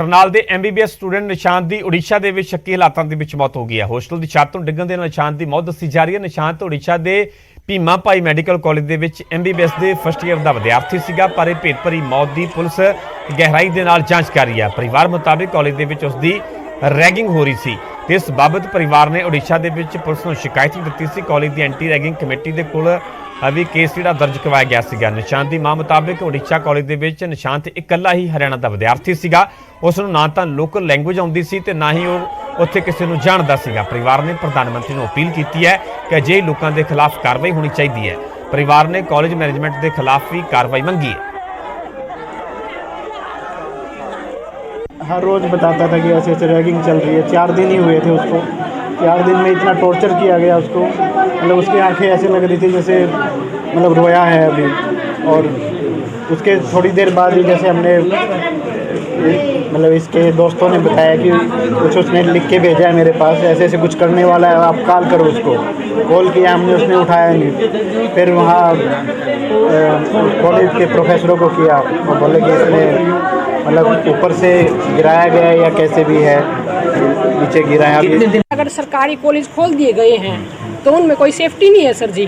ਕਰਨਾਲ ਦੇ MBBS student Nishant ਦੀ ਉੜੀਸਾ ਦੇ ਵਿੱਚ ਸ਼ੱਕੀ ਹਾਲਾਤਾਂ ਦੇ ਵਿੱਚ ਮੌਤ ਹੋ ਗਈ ਹੈ। ਹੋਸਟਲ ਦੀ ਛੱਤ ਤੋਂ ਡਿੱਗਣ ਦੇ ਨਾਲ ਨਿਸ਼ਾਂਤ ਦੀ ਮੌਤ ਦੱਸੀ ਜਾ ਰਹੀ ਹੈ। ਨਿਸ਼ਾਂਤ ਉੜੀਸਾ ਦੇ ਭੀਮਾ ਭਾਈ ਮੈਡੀਕਲ ਕਾਲਜ ਦੇ ਵਿੱਚ MBBS ਦੇ ਫਸਟ ਈਅਰ ਦਾ ਵਿਦਿਆਰਥੀ ਸੀਗਾ, ਪਰ ਇਹ ਭੇਤ ਭਰੀ ਮੌਤ ਦੀ ਪੁਲਿਸ ਗਹਿਰਾਈ ਦੇ ਨਾਲ ਜਾਂਚ ਕਰ ਰਹੀ ਹੈ। ਪਰਿਵਾਰ ਮੁਤਾਬਿਕ ਕਾਲਜ ਦੇ ਵਿੱਚ ਉਸ ਦੀ ਰੈਗਿੰਗ ਹੋ ਰਹੀ ਸੀ ਤੇ ਇਸ ਬਾਬਤ ਪਰਿਵਾਰ ਨੇ ਉੜੀਸਾ ਦੇ ਵਿੱਚ ਪੁਲਿਸ ਨੂੰ ਸ਼ਿਕਾਇਤ ਦਿੱਤੀ ਸੀ। ਕਾਲਜ ਦੀ ਐਂਟੀ ਰੈਗਿੰਗ ਕਮੇਟੀ ਦੇ ਕੋਲ ਵੀ ਕੇਸ ਦਰਜ ਕਰਵਾਇਆ ਗਿਆ ਸੀਗਾ। ਨਿਸ਼ਾਂਤ ਦੀ ਮਾਂ ਮੁਤਾਬਿਕ ਉੜੀਸਾ ਕਾਲਜ ਦੇ ਵਿੱਚ ਨਿਸ਼ਾਂਤ ਇਕੱਲਾ ਹੀ ਹਰਿਆਣਾ ਦਾ ਵਿਦਿਆਰਥੀ ਸੀਗਾ। ਉਸ ਨੂੰ ਨਾ ਤਾਂ ਲੋਕਲ ਲੈਂਗੁਏਜ ਆਉਂਦੀ ਸੀ ਤੇ ਨਾ ਹੀ ਉਹ ਉੱਥੇ ਕਿਸੇ ਨੂੰ ਜਾਣਦਾ ਸੀਗਾ। ਪਰਿਵਾਰ ਨੇ ਪ੍ਰਧਾਨ ਮੰਤਰੀ ਨੂੰ ਅਪੀਲ ਕੀਤੀ ਹੈ ਕਿ ਅਜਿਹੇ ਲੋਕਾਂ ਦੇ ਖਿਲਾਫ ਕਾਰਵਾਈ ਹੋਣੀ ਚਾਹੀਦੀ ਹੈ। ਪਰਿਵਾਰ ਨੇ ਕਾਲਜ ਮੈਨੇਜਮੈਂਟ ਦੇ ਖਿਲਾਫ ਵੀ ਕਾਰਵਾਈ ਮੰਗੀ है। हर रोज़ बताता था कि ऐसे ऐसे रैगिंग चल रही है। 4 दिन ही हुए थे उसको, 4 दिन में इतना टॉर्चर किया गया उसको, मतलब उसकी आंखें ऐसे लग रही थी जैसे मतलब रोया है अभी। और उसके थोड़ी देर बाद ही जैसे हमने मतलब इसके दोस्तों ने बताया कि कुछ उसने लिख के भेजा है मेरे पास, ऐसे ऐसे कुछ करने वाला है, आप कॉल करो उसको। कॉल किया हमने, उसने उठाया नहीं। फिर वहाँ कॉलेज के प्रोफेसरों को किया और बोले कि इसने मतलब ऊपर से गिराया गया है या कैसे भी है, नीचे गिरा है। अगर सरकारी कॉलेज खोल दिए गए हैं तो उनमें कोई सेफ्टी नहीं है सर जी।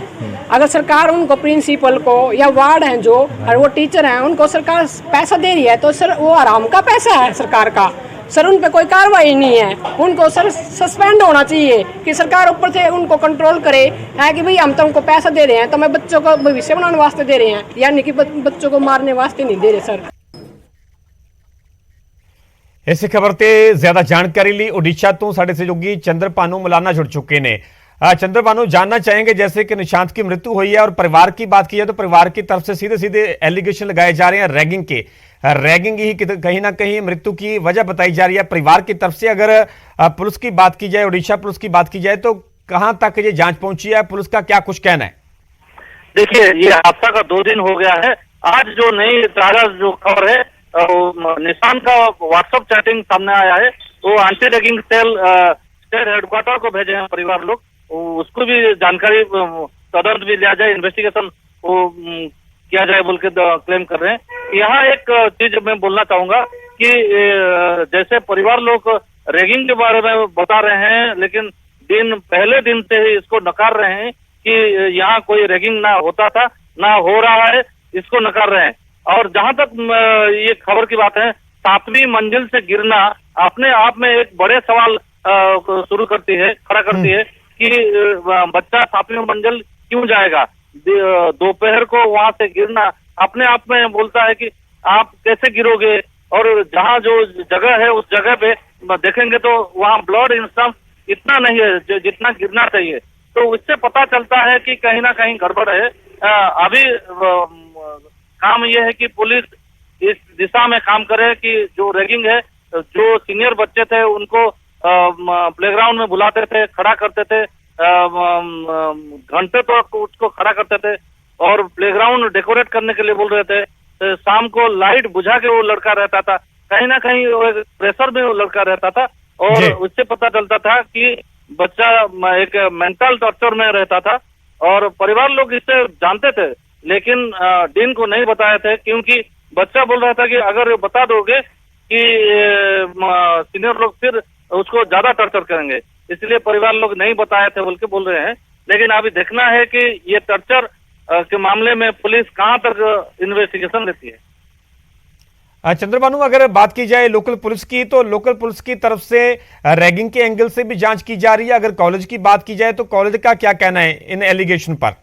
अगर सरकार उनको प्रिंसिपल को या वार्ड हैं जो और वो टीचर हैं उनको सरकार पैसा दे रही है तो सर वो आराम का पैसा है सरकार का। सर उन पे कोई कार्रवाई नहीं है, उनको सर सस्पेंड होना चाहिए कि सरकार ऊपर से उनको कंट्रोल करे है कि भाई हम तो उनको पैसा दे रहे हैं तो मैं बच्चों को भविष्य बनाने वास्ते दे रहे हैं, यानी कि बच्चों को मारने वास्ते नहीं दे रहे सर। इस खबर से ज्यादा जानकारी लिए उड़ीसा तो साढ़े सहयोगी चंद्रभानु मलाना जुड़ चुके हैं। चंद्रभानु, जानना चाहेंगे जैसे कि निशांत की मृत्यु हुई है और परिवार की बात की जाए तो परिवार की तरफ से सीधे सीधे एलिगेशन लगाए जा रहे हैं रैगिंग के। रैगिंग ही कहीं ना कहीं मृत्यु की वजह बताई जा रही है परिवार की तरफ से। अगर पुलिस की बात की जाए, उड़ीसा पुलिस की बात की जाए तो कहां तक ये जांच पहुंची है, पुलिस का क्या कुछ कहना है? देखिए, ये हादसा का 2 दिन हो गया है। आज जो नई ताजा जो खबर है निशांत का व्हाट्सएप चैटिंग सामने आया है। वो anti ragging cell state headquarter को भेजे हैं परिवार लोग, उसको भी जानकारी तदर्थ भी लिया जाए, इन्वेस्टिगेशन वो किया जाए बोल के क्लेम कर रहे हैं। यहाँ एक चीज मैं बोलना चाहूंगा कि जैसे परिवार लोग रैगिंग के बारे में बता रहे हैं, लेकिन पहले दिन से ही इसको नकार रहे हैं कि यहाँ कोई रैगिंग ना होता था ना हो रहा है, इसको नकार रहे हैं। और जहां तक ये खबर की बात है, 7वीं मंजिल से गिरना अपने आप में एक बड़े सवाल खड़ा करती है कि बच्चा 7वीं मंजिल क्यों जाएगा। दोपहर को वहां से गिरना अपने आप में बोलता है कि आप कैसे गिरोगे। और जहां जो जगह है उस जगह पे देखेंगे तो वहां ब्लड इंस्टम इतना नहीं है जितना गिरना चाहिए। तो इससे पता चलता है कि कहीं ना कहीं गड़बड़ है। अभी काम यह है कि पुलिस इस दिशा में काम करे कि जो रैगिंग है, जो सीनियर बच्चे थे उनको प्लेग्राउंड में बुलाते थे, खड़ा करते थे, घंटे तक उसको खड़ा करते थे और प्लेग्राउंड डेकोरेट करने के लिए बोल रहे थे। शाम को लाइट बुझा के वो लड़का रहता था, कहीं ना कहीं प्रेशर में वो लड़का रहता था और उससे पता चलता था कि बच्चा एक मेंटल टॉर्चर में रहता था। और परिवार लोग इससे जानते थे लेकिन डीन को नहीं बताए थे, क्योंकि बच्चा बोल रहा था कि अगर बता दोगे कि सीनियर लोग फिर उसको ज्यादा टॉर्चर करेंगे, इसलिए परिवार लोग नहीं बताए थे बोल के बोल रहे हैं। लेकिन अभी देखना है कि ये टॉर्चर के मामले में पुलिस कहां तक इन्वेस्टिगेशन लेती है। चंद्रभानु, अगर बात की जाए लोकल पुलिस की तो लोकल पुलिस की तरफ से रैगिंग के एंगल से भी जांच की जा रही है। अगर कॉलेज की बात की जाए तो कॉलेज का क्या कहना है इन एलिगेशन पर?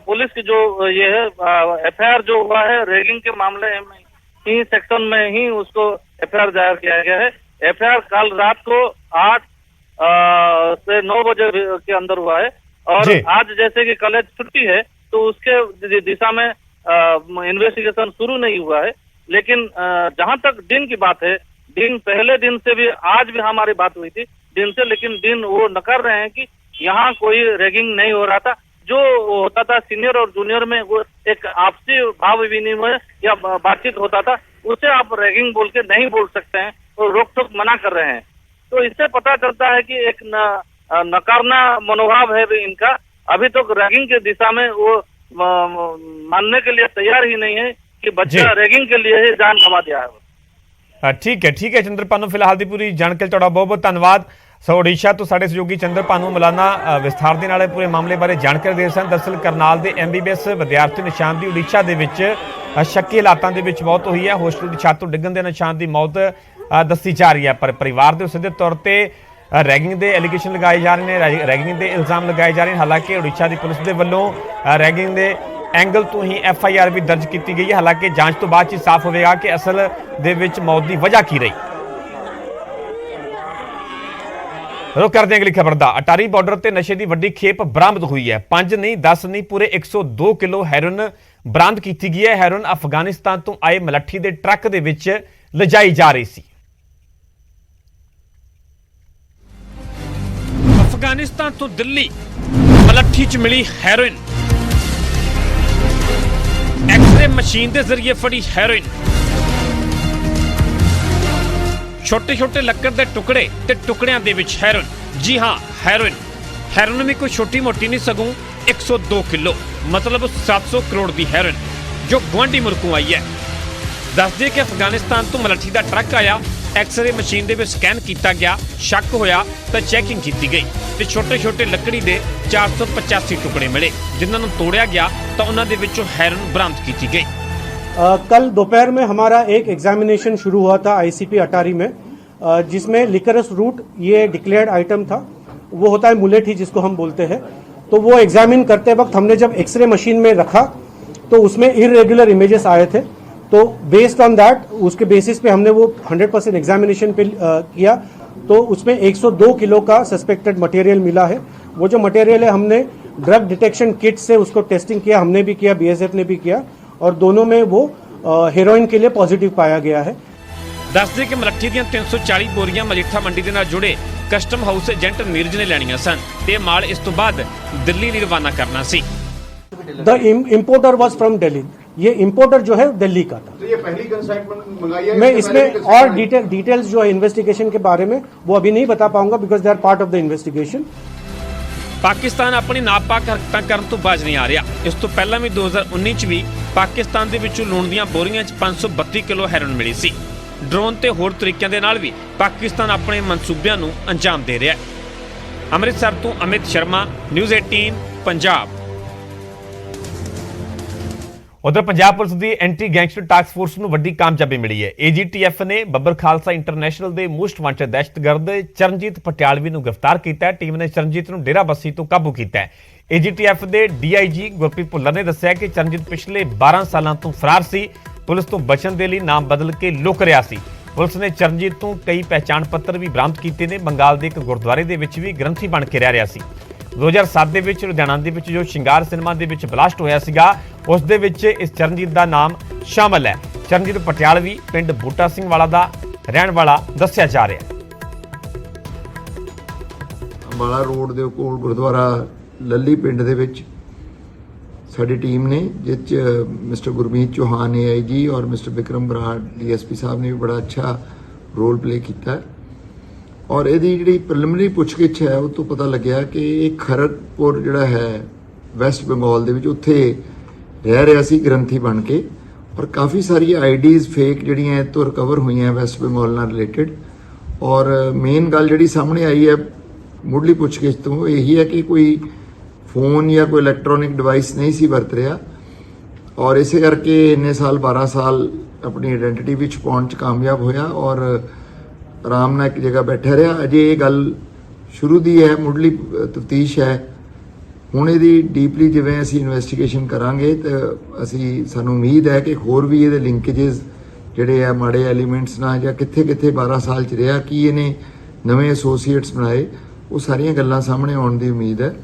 पुलिस की जो ये है FIR जो हुआ है रैगिंग के मामले में ही सेक्शन में ही उसको FIR दायर किया गया है। FIR कल रात को 8 से 9 बजे के अंदर हुआ है और आज जैसे कि कॉलेज छुट्टी है तो उसके दिशा में इन्वेस्टिगेशन शुरू नहीं हुआ है। लेकिन जहां तक दिन की बात है, दिन पहले दिन से भी आज भी हमारी बात हुई थी दिन से, लेकिन दिन वो नकार रहे हैं कि यहाँ कोई रैगिंग नहीं हो रहा था। जो होता था सीनियर और जूनियर में वो एक आपसी भाव विनिमय या बातचीत होता था, उसे आप रैगिंग बोल के नहीं बोल सकते हैं और रोक टोक मना कर रहे हैं। तो इससे पता चलता है कि एक नकारना मनोभाव है इनका। अभी तक रैगिंग के दिशा में वो मानने के लिए तैयार ही नहीं है कि बच्चा रैगिंग के लिए ही जान गंवा दिया है। ਠੀਕ ਹੈ ਚੰਦਰਪਾਨੂ, ਫਿਲਹਾਲ ਦੀ ਪੂਰੀ ਜਾਣਕਾਰੀ ਤੁਹਾਡਾ ਬਹੁਤ ਬਹੁਤ ਧੰਨਵਾਦ। ਸੋ ਉੜੀਸਾ ਤੋਂ ਸਾਡੇ ਸਹਿਯੋਗੀ ਚੰਦਰਪਾਨੂ ਮਲਾਨਾ ਵਿਸਥਾਰ ਦੇ ਨਾਲ ਪੂਰੇ ਮਾਮਲੇ ਬਾਰੇ ਜਾਣਕਾਰੀ ਦੇ ਸਨ। ਦਰਅਸਲ ਕਰਨਾਲ ਦੇ MBBS ਵਿਦਿਆਰਥੀ ਨਿਸ਼ਾਨ ਦੀ ਉੜੀਸਾ ਦੇ ਵਿੱਚ ਸ਼ੱਕੀ ਹਾਲਾਤਾਂ ਦੇ ਵਿੱਚ ਮੌਤ ਹੋਈ ਹੈ। ਹੋਸਟਲ ਦੀ ਛੱਤ ਤੋਂ ਡਿੱਗਣ ਦੇ ਨਿਸ਼ਾਨ ਦੀ ਮੌਤ ਦੱਸੀ ਜਾ ਰਹੀ ਹੈ, ਪਰ ਪਰਿਵਾਰ ਦੇ ਸਿੱਧੇ ਤੌਰ ਤੇ ਰੈਗਿੰਗ ਦੇ ਐਲੀਗੇਸ਼ਨ ਲਗਾਏ ਜਾ ਰਹੇ ਨੇ, ਰੈਗਿੰਗ ਦੇ ਇਲਜ਼ਾਮ ਲਗਾਏ ਜਾ ਰਹੇ ਨੇ। ਹਾਲਾਂਕਿ ਉੜੀਸਾ ਦੀ ਪੁਲਿਸ ਦੇ ਵੱਲੋਂ ਰੈਗਿੰਗ ਦੇ ਐਂਗਲ ਤੋਂ ਹੀ FIR ਵੀ ਦਰਜ ਕੀਤੀ ਗਈ ਹੈ। ਹਾਲਾਂਕਿ ਜਾਂਚ ਤੋਂ ਬਾਅਦ ਹੀ ਸਾਫ਼ ਹੋਵੇਗਾ ਕਿ ਅਸਲ ਦੇ ਵਿੱਚ ਮੌਤ ਦੀ ਵਜ੍ਹਾ ਕੀ ਰਹੀ। रुख करते हैं अगली खबर का। अटारी बॉर्डर ते नशे की वड्डी खेप बरामद हुई है। 5 नहीं 10 नहीं पूरे 102 किलो हैरोइन बरामद की गई है। हैरोइन अफगानिस्तान तो आए मलट्ठी के ट्रक दे विच लिजाई जा रही सी। अफगानिस्तान तो दिल्ली मलट्ठी च मिली हैरोइन, एक्सरे मशीन के जरिए फड़ी हैरोइन। छोटे छोटे लक्कड़ के टुकड़े ते टुकड़ियां दे विच हैरोइन। जी हाँ, हैरोइन भी कोई छोटी मोटी नहीं, सगों 102 किलो मतलब 700 करोड़ की हैरोइन जो गुआंढी मुल्कों आई है। दस दे कि अफगानिस्तान तो मलट्ठी का ट्रक आया, एक्सरे मशीन दे विच स्कैन किया गया, शक होया तो चैकिंग की गई तो छोटे छोटे लकड़ी के 485 टुकड़े मिले जिन्होंने तोड़िया गया तो उन्होंने दे विचों हैरोइन बरामद की गई। कल दोपहर में हमारा एक एग्जामिनेशन शुरू हुआ था ICP अटारी में, जिसमें लिकरस रूट ये डिक्लेयर्ड आइटम था। वो होता है मुलेठी जिसको हम बोलते हैं। तो वो एग्जामिन करते वक्त हमने जब एक्सरे मशीन में रखा तो उसमें इरेगुलर इमेजेस आए थे। तो बेस्ड ऑन दैट उसके बेसिस पे हमने वो 100% एग्जामिनेशन पे किया तो उसमें 102 किलो का सस्पेक्टेड मटेरियल मिला है। वो जो मटेरियल है हमने ड्रग डिटेक्शन किट से उसको टेस्टिंग किया, हमने भी किया, BSF ने भी किया और दोनों में वो हेरोइन के लिए पॉजिटिव पाया गया है। दस दे कि मलट्ठी दी 340 बोरियां मजीठा मंडी के नाल जुड़े कस्टम हाउस एजेंट नीरज ने लैणियां सन ते माल इस तो बाद दिल्ली लिए रवाना करना C. The importer was from Delhi. ये इम्पोर्टर जो है दिल्ली का था। तो ये पहली कंसाइनमेंट मंगाई है? मैं इसमें और डिटेल्स जो है इन्वेस्टिगेशन के बारे में वो अभी नहीं बता पाऊंगा because they are part of the investigation. Pakistan अपनी नापाक हरकतां करन तो बाज नहीं आ रहा। इस तो पहला भी 2019 च भी पाकिस्तान दे विचों लूण दीआं बोरियां च 532 किलो हैरोइन मिली सी। ड्रोन ते होर तरीकिਆਂ ਦੇ ਨਾਲ भी पाकिस्तान अपने मनसूबिਆਂ ਨੂੰ अंजाम दे रहा है। अमृतसर तो अमित शर्मा, न्यूज़ 18 पंजाब। उधर पंजाब पुलिस की एंटी गैंगस्टर टास्क फोर्स ਨੂੰ ਵੱਡੀ ਕਾਮਯਾਬੀ ਮਿਲੀ ਹੈ। AGTF ने ਬੱਬਰ ਖਾਲਸਾ ਇੰਟਰਨੈਸ਼ਨਲ ਦੇ ਮੋਸਟ ਵਾਂਟਡ ਦਹਿਸ਼ਤਗਰਦ ਚਰਨਜੀਤ ਪਟਿਆਲਵੀ ਨੂੰ ਗ੍ਰਿਫਤਾਰ ਕੀਤਾ ਹੈ। ਟੀਮ ਨੇ ਚਰਨਜੀਤ ਨੂੰ ਡੇਰਾ ਬੱਸੀ ਤੋਂ ਕਾਬੂ ਕੀਤਾ ਹੈ। AGTF ਦੇ DIG ਗੁਰਪ੍ਰੀਤ ਭੁੱਲਰ ਨੇ ਦੱਸਿਆ ਕਿ ਚਰਨਜੀਤ ਪਿਛਲੇ 12 ਸਾਲਾਂ ਤੋਂ ਫਰਾਰ ਸੀ। ਪੁਲਿਸ ਤੋਂ ਬਚਣ ਦੇ ਲਈ ਨਾਮ ਬਦਲ ਕੇ ਲੁਕ ਰਿਹਾ ਸੀ। ਪੁਲਿਸ ਨੇ ਚਰਨਜੀਤ ਤੋਂ ਕਈ ਪਹਿਚਾਣ ਪੱਤਰ ਵੀ ਬਰਾਮਦ ਕੀਤੇ ਨੇ। ਬੰਗਾਲ ਦੇ ਇੱਕ ਗੁਰਦੁਆਰੇ ਦੇ ਵਿੱਚ ਵੀ ਗ੍ਰੰਥੀ ਬਣ ਕੇ ਰਹਿ ਰਿਹਾ ਸੀ। 2007 ਦੇ ਵਿੱਚ ਲੁਧਿਆਣਾ ਦੇ ਵਿੱਚ ਜੋ ਸ਼ਿੰਗਾਰ ਸਿਨੇਮਾ ਦੇ ਵਿੱਚ ਬਲਾਸਟ ਹੋਇਆ ਸੀਗਾ ਉਸ ਦੇ ਵਿੱਚ ਇਸ ਚਰਨਜੀਤ ਦਾ ਨਾਮ ਸ਼ਾਮਲ ਹੈ। ਚਰਨਜੀਤ ਪਟਿਆਲਵੀ ਪਿੰਡ ਬੂਟਾ ਸਿੰਘ ਵਾਲਾ ਦਾ ਰਹਿਣ ਵਾਲਾ ਦੱਸਿਆ ਜਾ ਰਿਹਾ ਹੈ। ਅੰਬਾਲਾ ਰੋਡ ਦੇ ਕੋਲ ਗੁਰਦੁਆਰਾ ਲੱਲੀ ਪਿੰਡ ਦੇ ਵਿੱਚ ਸਾਡੀ ਟੀਮ ਨੇ ਜਿਸ 'ਚ ਮਿਸਟਰ ਗੁਰਮੀਤ ਚੌਹਾਨ AIG ਔਰ ਮਿਸਟਰ ਵਿਕਰਮ ਬਰਾੜ DSP ਸਾਹਿਬ ਨੇ ਵੀ ਬੜਾ ਅੱਛਾ ਰੋਲ ਪਲੇ ਕੀਤਾ ਹੈ। ਔਰ ਇਹਦੀ ਜਿਹੜੀ ਪ੍ਰੀਲਿਮਿਨਰੀ ਪੁੱਛਗਿੱਛ ਹੈ ਉਹ ਤੋਂ ਪਤਾ ਲੱਗਿਆ ਕਿ ਇਹ ਖਰਗਪੁਰ ਜਿਹੜਾ ਹੈ ਵੈਸਟ ਬੰਗਾਲ ਦੇ ਵਿੱਚ ਉੱਥੇ ਰਹਿ ਰਿਹਾ ਸੀ ਗ੍ਰੰਥੀ ਬਣ ਕੇ। ਔਰ ਕਾਫੀ ਸਾਰੀ IDs ਫੇਕ ਜਿਹੜੀਆਂ ਇਹ ਤੋਂ ਰਿਕਵਰ ਹੋਈਆਂ ਵੈਸਟ ਬੰਗਾਲ ਨਾਲ ਰਿਲੇਟਡ। ਔਰ ਮੇਨ ਗੱਲ ਜਿਹੜੀ ਸਾਹਮਣੇ ਆਈ ਹੈ ਮੁੱਢਲੀ ਪੁੱਛਗਿੱਛ ਤੋਂ ਇਹੀ ਹੈ ਕਿ ਕੋਈ ਫੋਨ ਜਾਂ ਕੋਈ ਇਲੈਕਟ੍ਰੋਨਿਕ ਡਿਵਾਈਸ ਨਹੀਂ ਸੀ ਵਰਤ ਰਿਹਾ ਔਰ ਇਸੇ ਕਰਕੇ ਇੰਨੇ ਸਾਲ 12 ਸਾਲ ਆਪਣੀ ਆਇਡੈਂਟੀਟੀ ਵਿੱਚ ਪਾਉਣ 'ਚ ਕਾਮਯਾਬ ਹੋਇਆ ਔਰ ਆਰਾਮ ਨਾਲ ਇੱਕ ਜਗ੍ਹਾ ਬੈਠਾ ਰਿਹਾ। ਅਜੇ ਇਹ ਗੱਲ ਸ਼ੁਰੂ ਦੀ ਹੈ, ਮੁੱਢਲੀ ਤਫਤੀਸ਼ ਹੈ। ਹੁਣ ਇਹਦੀ ਡੀਪਲੀ ਜਿਵੇਂ ਅਸੀਂ ਇਨਵੈਸਟੀਗੇਸ਼ਨ ਕਰਾਂਗੇ ਤਾਂ ਸਾਨੂੰ ਉਮੀਦ ਹੈ ਕਿ ਹੋਰ ਵੀ ਇਹਦੇ ਲਿੰਕੇजेस ਜਿਹੜੇ ਆ ਮਾੜੇ ਐਲੀਮੈਂਟਸ ਨਾਲ ਜਾਂ ਕਿੱਥੇ ਕਿੱਥੇ 12 ਸਾਲ 'ਚ ਰਿਹਾ ਕੀ ਇਹਨੇ ਨਵੇਂ ਐਸੋਸੀਏਟਸ ਬਣਾਏ ਉਹ ਸਾਰੀਆਂ ਗੱਲਾਂ ਸਾਹਮਣੇ ਆਉਣ ਦੀ ਉਮੀਦ ਹੈ।